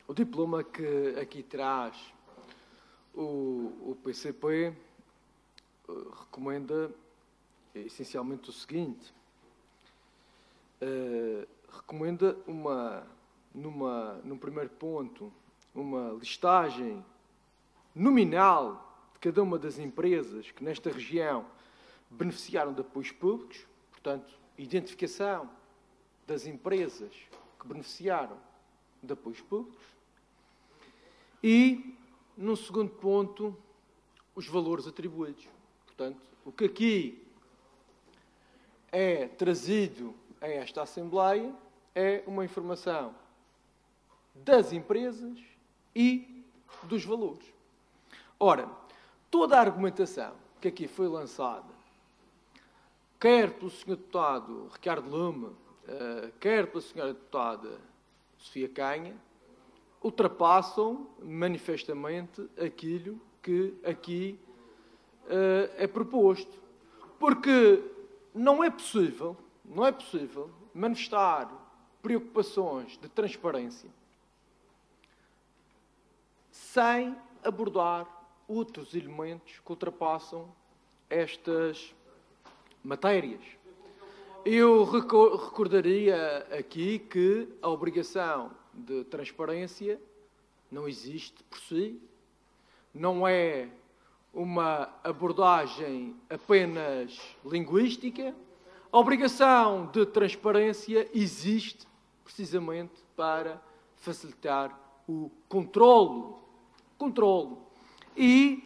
O diploma que aqui traz o PCP recomenda essencialmente o seguinte. Recomenda num primeiro ponto, uma listagem nominal de cada uma das empresas que nesta região beneficiaram de apoios públicos, portanto, identificação das empresas que beneficiaram de apoios públicos. E, num segundo ponto, os valores atribuídos. Portanto, o que aqui é trazido a esta Assembleia é uma informação das empresas e dos valores. Ora, toda a argumentação que aqui foi lançada, quer pelo Sr. Deputado Ricardo Lume, quer pela Sra. Deputada Sofia Canha, ultrapassam manifestamente aquilo que aqui é proposto. Porque não é possível manifestar preocupações de transparência sem abordar outros elementos que ultrapassam estas matérias. Eu recordaria aqui que a obrigação de transparência não existe por si, não é uma abordagem apenas linguística. A obrigação de transparência existe precisamente para facilitar o controlo. E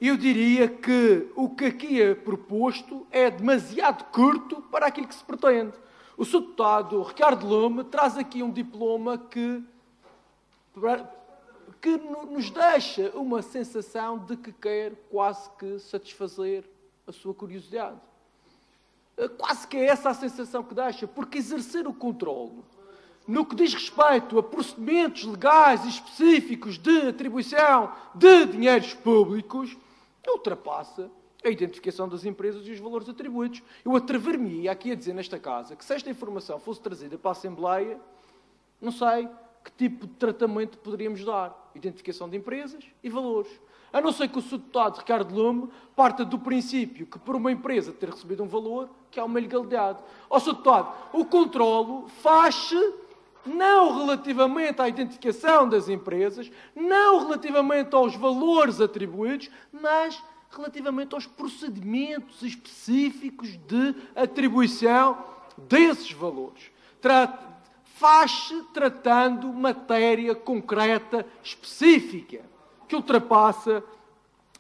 eu diria que o que aqui é proposto é demasiado curto para aquilo que se pretende. O Sr. Deputado Ricardo Lume traz aqui um diploma que nos deixa uma sensação de que quer quase que satisfazer a sua curiosidade. Quase que é essa a sensação que deixa, porque exercer o controle no que diz respeito a procedimentos legais e específicos de atribuição de dinheiros públicos ultrapassa a identificação das empresas e os valores atribuídos. Eu atrever-me-ia aqui a dizer nesta casa que se esta informação fosse trazida para a Assembleia, não sei que tipo de tratamento poderíamos dar. Identificação de empresas e valores. A não ser que o Sr. Deputado Ricardo Lume parta do princípio que por uma empresa ter recebido um valor, que há uma ilegalidade. Ó Sr. Deputado, o controlo faz-se não relativamente à identificação das empresas, não relativamente aos valores atribuídos, mas relativamente aos procedimentos específicos de atribuição desses valores. Faz-se tratando matéria concreta, específica, que ultrapassa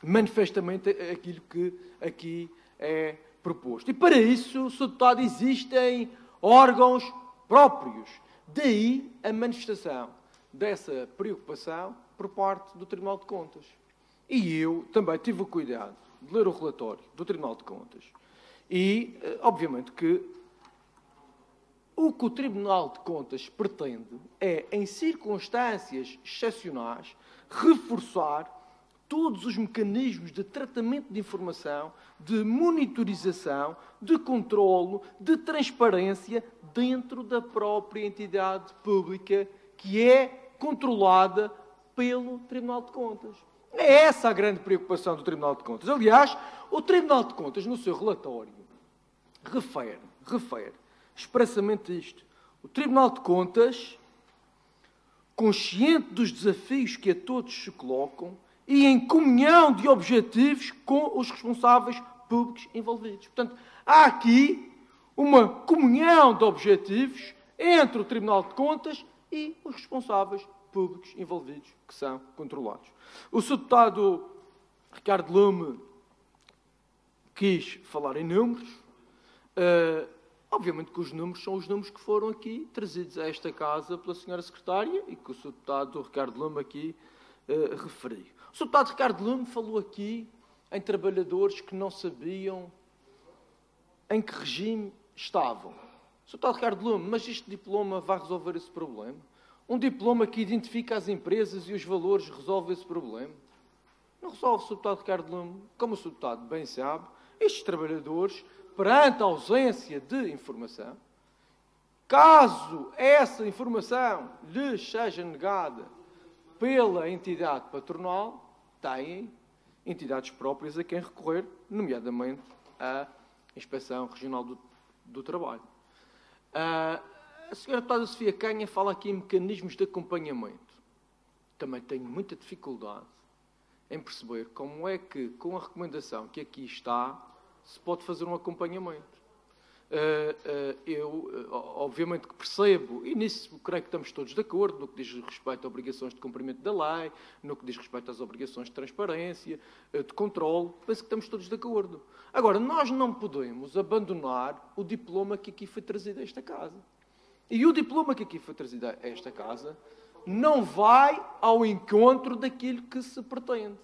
manifestamente aquilo que aqui é proposto. E para isso, Sr. Deputado, existem órgãos próprios. Daí a manifestação dessa preocupação por parte do Tribunal de Contas. E eu também tive o cuidado de ler o relatório do Tribunal de Contas. E, obviamente, que o Tribunal de Contas pretende é, em circunstâncias excepcionais, reforçar todos os mecanismos de tratamento de informação, de monitorização, de controlo, de transparência dentro da própria entidade pública que é controlada pelo Tribunal de Contas. É essa a grande preocupação do Tribunal de Contas. Aliás, o Tribunal de Contas, no seu relatório, refere expressamente isto. O Tribunal de Contas, consciente dos desafios que a todos se colocam e em comunhão de objetivos com os responsáveis públicos envolvidos. Portanto, há aqui uma comunhão de objetivos entre o Tribunal de Contas e os responsáveis públicos envolvidos, que são controlados. O Sr. Deputado Ricardo Lume quis falar em números. Obviamente que os números são os números que foram aqui trazidos a esta casa pela Sra. Secretária e que o Sr. Deputado Ricardo Lume aqui referiu. O Sr. Deputado Ricardo Lume falou aqui em trabalhadores que não sabiam em que regime estavam. Sr. Deputado Ricardo Lume, mas este diploma vai resolver esse problema? Um diploma que identifica as empresas e os valores resolve esse problema? Não resolve, Sr. Deputado Ricardo Lume. Como o Sr. Deputado bem sabe, estes trabalhadores, perante a ausência de informação, caso essa informação lhes seja negada pela entidade patronal, têm entidades próprias a quem recorrer, nomeadamente a Inspeção Regional do Trabalho. A senhora deputada Sofia Canha fala aqui em mecanismos de acompanhamento. Também tenho muita dificuldade em perceber como é que, com a recomendação que aqui está, se pode fazer um acompanhamento. Eu, obviamente, que percebo, e nisso creio que estamos todos de acordo, no que diz respeito a obrigações de cumprimento da lei, no que diz respeito às obrigações de transparência, de controle, penso que estamos todos de acordo. Agora, nós não podemos abandonar o diploma que aqui foi trazido a esta casa. E o diploma que aqui foi trazido a esta casa não vai ao encontro daquilo que se pretende.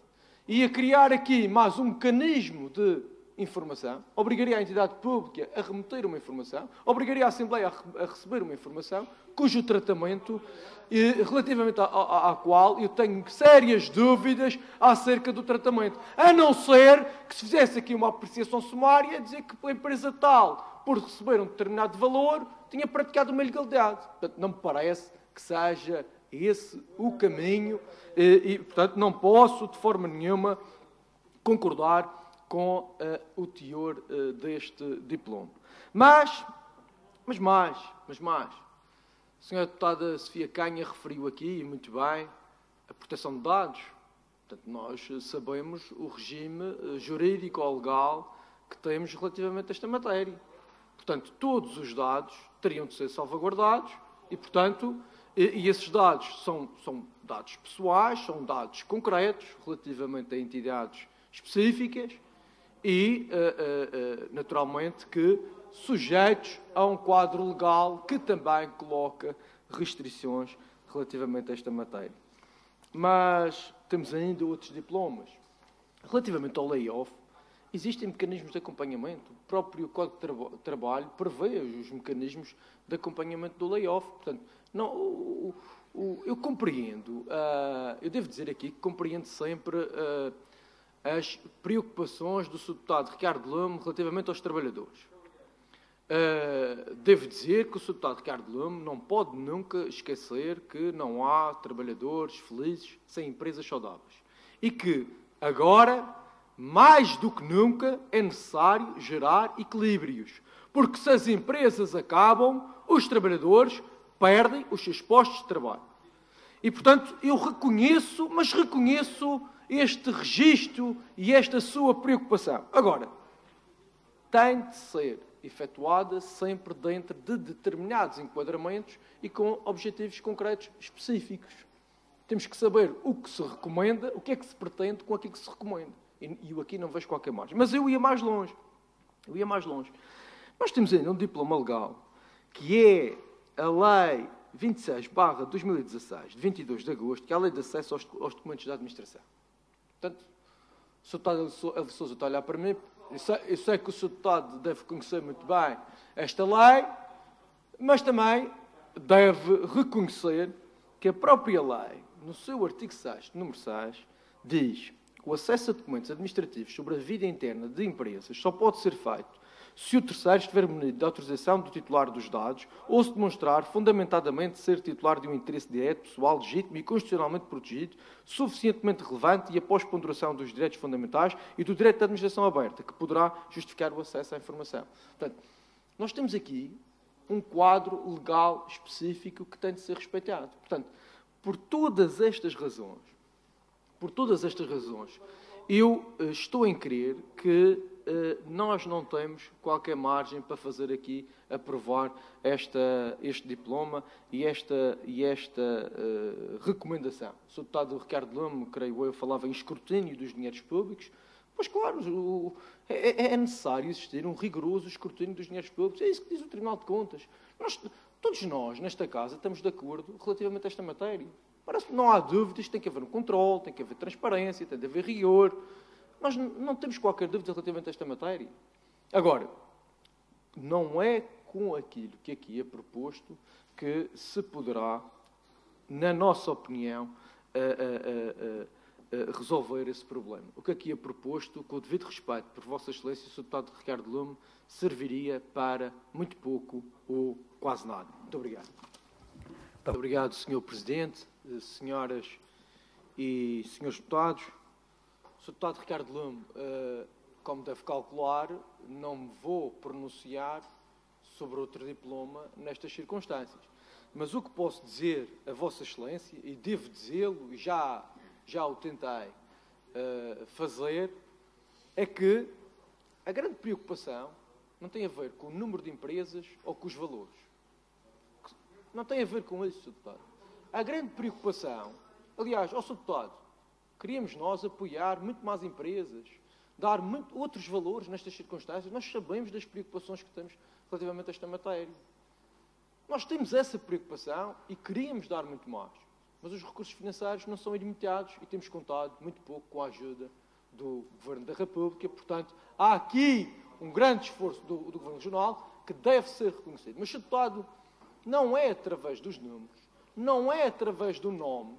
E a criar aqui mais um mecanismo de informação, obrigaria a entidade pública a remeter uma informação, obrigaria a Assembleia a receber uma informação, cujo tratamento, relativamente à qual eu tenho sérias dúvidas acerca do tratamento. A não ser que se fizesse aqui uma apreciação sumária, dizer que a empresa tal, por receber um determinado valor, tinha praticado uma ilegalidade. Portanto, não me parece que seja esse o caminho e, portanto, não posso, de forma nenhuma, concordar com o teor deste diploma. Mas mais. A senhora deputada Sofia Canha referiu aqui, muito bem, a proteção de dados. Portanto, nós sabemos o regime jurídico ou legal que temos relativamente a esta matéria. Portanto, todos os dados teriam de ser salvaguardados e, portanto, e esses dados são dados pessoais, são dados concretos relativamente a entidades específicas e, naturalmente, que sujeitos a um quadro legal que também coloca restrições relativamente a esta matéria. Mas temos ainda outros diplomas. Relativamente ao layoff, existem mecanismos de acompanhamento. O próprio Código de Trabalho prevê os mecanismos de acompanhamento do layoff. Portanto, não, eu compreendo, eu devo dizer aqui que compreendo sempre as preocupações do Sr. Deputado Ricardo Lume relativamente aos trabalhadores. Devo dizer que o Sr. Deputado Ricardo Lume não pode nunca esquecer que não há trabalhadores felizes sem empresas saudáveis. E que, agora, mais do que nunca, é necessário gerar equilíbrios. Porque se as empresas acabam, os trabalhadores perdem os seus postos de trabalho. E, portanto, eu reconheço este registro e esta sua preocupação. Agora, tem de ser efetuada sempre dentro de determinados enquadramentos e com objetivos concretos específicos. Temos que saber o que se recomenda, o que é que se pretende com aquilo que se recomenda. E eu aqui não vejo qualquer margem. Mas eu ia mais longe. Nós temos ainda um diploma legal, que é a Lei 26/2016, de 22 de agosto, que é a Lei de Acesso aos Documentos da Administração. Portanto, o Sr. Deputado Elvio Sousa está a olhar para mim. Eu sei que o Sr. Deputado deve conhecer muito bem esta lei, mas também deve reconhecer que a própria lei, no seu artigo 6º, número 6, diz que o acesso a documentos administrativos sobre a vida interna de empresas só pode ser feito se o terceiro estiver munido de autorização do titular dos dados ou se demonstrar fundamentadamente ser titular de um interesse direto, pessoal, legítimo e constitucionalmente protegido, suficientemente relevante e após ponderação dos direitos fundamentais e do direito da administração aberta, que poderá justificar o acesso à informação. Portanto, nós temos aqui um quadro legal específico que tem de ser respeitado. Portanto, por todas estas razões, eu estou em crer que nós não temos qualquer margem para fazer aqui, aprovar este diploma e esta recomendação. O Sr. Deputado Ricardo Lume, creio eu, falava em escrutínio dos dinheiros públicos. Pois claro, é necessário existir um rigoroso escrutínio dos dinheiros públicos. É isso que diz o Tribunal de Contas. Todos nós, nesta casa, estamos de acordo relativamente a esta matéria. Parece que não há dúvidas, tem que haver um controle, tem que haver transparência, tem de haver rigor. Nós não temos qualquer dúvida relativamente a esta matéria. Agora, não é com aquilo que aqui é proposto que se poderá, na nossa opinião, resolver esse problema. O que aqui é proposto, com o devido respeito por Vossa Excelência, o Sr. Deputado Ricardo Lume, serviria para muito pouco ou quase nada. Muito obrigado. Muito obrigado, Sr. Presidente, senhoras e senhores deputados, o Sr. Deputado Ricardo Lume, como deve calcular, não me vou pronunciar sobre outro diploma nestas circunstâncias. Mas o que posso dizer a Vossa Excelência, e devo dizê-lo, e já o tentei fazer, é que a grande preocupação não tem a ver com o número de empresas ou com os valores. Não tem a ver com isso, Sr. Deputado. A grande preocupação, aliás, Sr. Deputado, queríamos nós apoiar muito mais empresas, dar outros valores nestas circunstâncias. Nós sabemos das preocupações que temos relativamente a esta matéria. Nós temos essa preocupação e queríamos dar muito mais. Mas os recursos financeiros não são ilimitados e temos contado muito pouco com a ajuda do Governo da República. Portanto, há aqui um grande esforço do Governo Regional que deve ser reconhecido. Mas, Sr. Deputado, não é através dos números, não é através do nome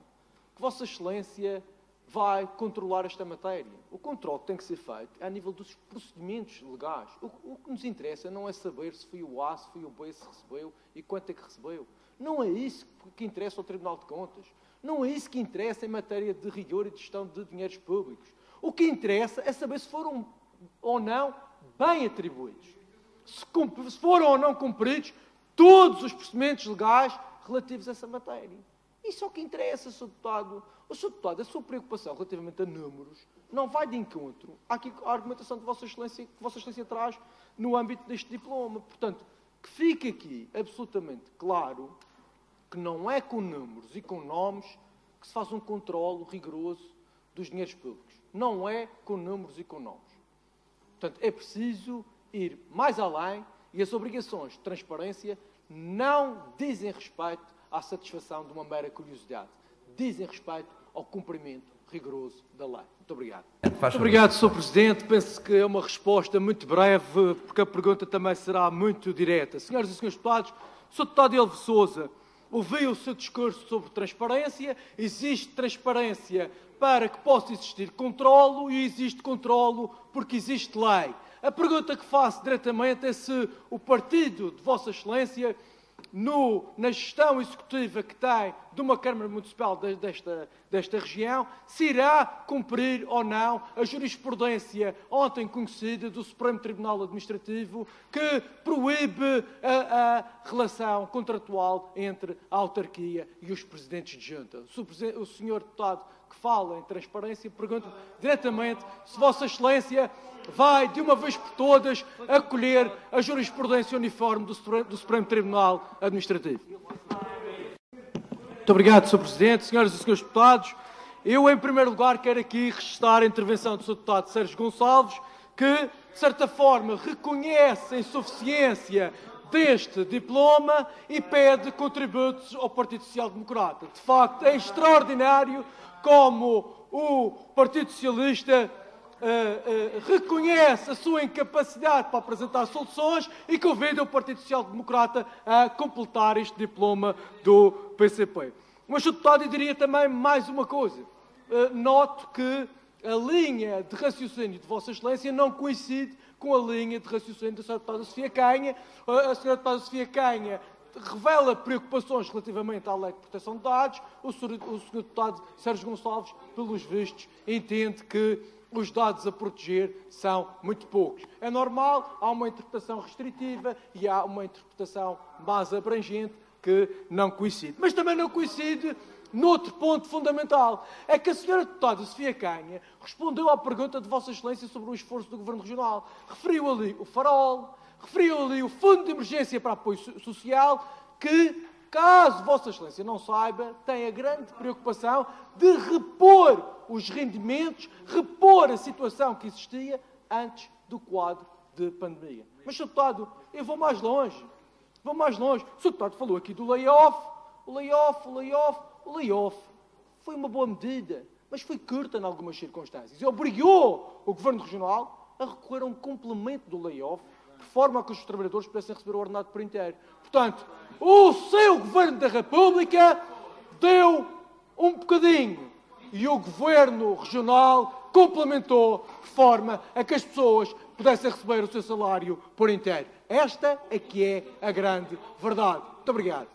que Vossa Excelência vai controlar esta matéria. O controle tem que ser feito a nível dos procedimentos legais. O que nos interessa não é saber se foi o A, se foi o B, se recebeu e quanto é que recebeu. Não é isso que interessa ao Tribunal de Contas. Não é isso que interessa em matéria de rigor e de gestão de dinheiros públicos. O que interessa é saber se foram ou não bem atribuídos. Se foram ou não cumpridos todos os procedimentos legais relativos a essa matéria. Isso é o que interessa, Sr. Deputado. O Sr. Deputado, a sua preocupação relativamente a números não vai de encontro à argumentação de Vossa Excelência, que Vossa Excelência traz no âmbito deste diploma. Portanto, que fique aqui absolutamente claro que não é com números e com nomes que se faz um controle rigoroso dos dinheiros públicos. Não é com números e com nomes. Portanto, é preciso ir mais além e as obrigações de transparência não dizem respeito à satisfação de uma mera curiosidade. Dizem respeito ao cumprimento rigoroso da lei. Muito obrigado. Muito obrigado, Sr. Presidente. Penso que é uma resposta muito breve, porque a pergunta também será muito direta. Senhoras e senhores deputados, Sr. Deputado Elvo Sousa, ouviu o seu discurso sobre transparência. Existe transparência para que possa existir controlo e existe controlo porque existe lei. A pergunta que faço diretamente é se o partido de Vossa Excelência, na gestão executiva que tem de uma Câmara Municipal desta região, se irá cumprir ou não a jurisprudência ontem conhecida do Supremo Tribunal Administrativo que proíbe a relação contratual entre a autarquia e os presidentes de junta. O senhor deputado que fala em transparência pergunta diretamente se Vossa Excelência vai, de uma vez por todas, acolher a jurisprudência uniforme do Supremo Tribunal Administrativo. Muito obrigado, Sr. Presidente. Senhoras e senhores deputados, eu, em primeiro lugar, quero aqui registrar a intervenção do Sr. Deputado Sérgio Gonçalves, que, de certa forma, reconhece a insuficiência deste diploma e pede contributos ao Partido Social Democrata. De facto, é extraordinário como o Partido Socialista reconhece a sua incapacidade para apresentar soluções e convida o Partido Social Democrata a completar este diploma do PCP. Mas, Sr. Deputado, eu diria também mais uma coisa. Noto que a linha de raciocínio de Vossa Excelência não coincide com a linha de raciocínio da Sra. Deputada Sofia Canha. A Sra. Deputada Sofia Canha revela preocupações relativamente à Lei de Proteção de Dados. O Sr. Deputado Sérgio Gonçalves, pelos vistos, entende que os dados a proteger são muito poucos. É normal, há uma interpretação restritiva e há uma interpretação mais abrangente que não coincide. Mas também não coincide noutro ponto fundamental. É que a Sra. Deputada Sofia Canha respondeu à pergunta de Vossa Excelência sobre o esforço do Governo Regional. Referiu ali o farol, referiu ali o Fundo de Emergência para Apoio Social, que, caso Vossa Excelência não saiba, tem a grande preocupação de repor os rendimentos, repor a situação que existia antes do quadro de pandemia. Mas, Sr. Deputado, eu vou mais longe. Vou mais longe. O Sr. Deputado falou aqui do layoff. O layoff foi uma boa medida, mas foi curta em algumas circunstâncias. E obrigou o Governo Regional a recorrer a um complemento do layoff, de forma a que os trabalhadores pudessem receber o ordenado por inteiro. Portanto, o seu Governo da República deu um bocadinho e o Governo Regional complementou de forma a que as pessoas pudessem receber o seu salário por inteiro. Esta é que é a grande verdade. Muito obrigado.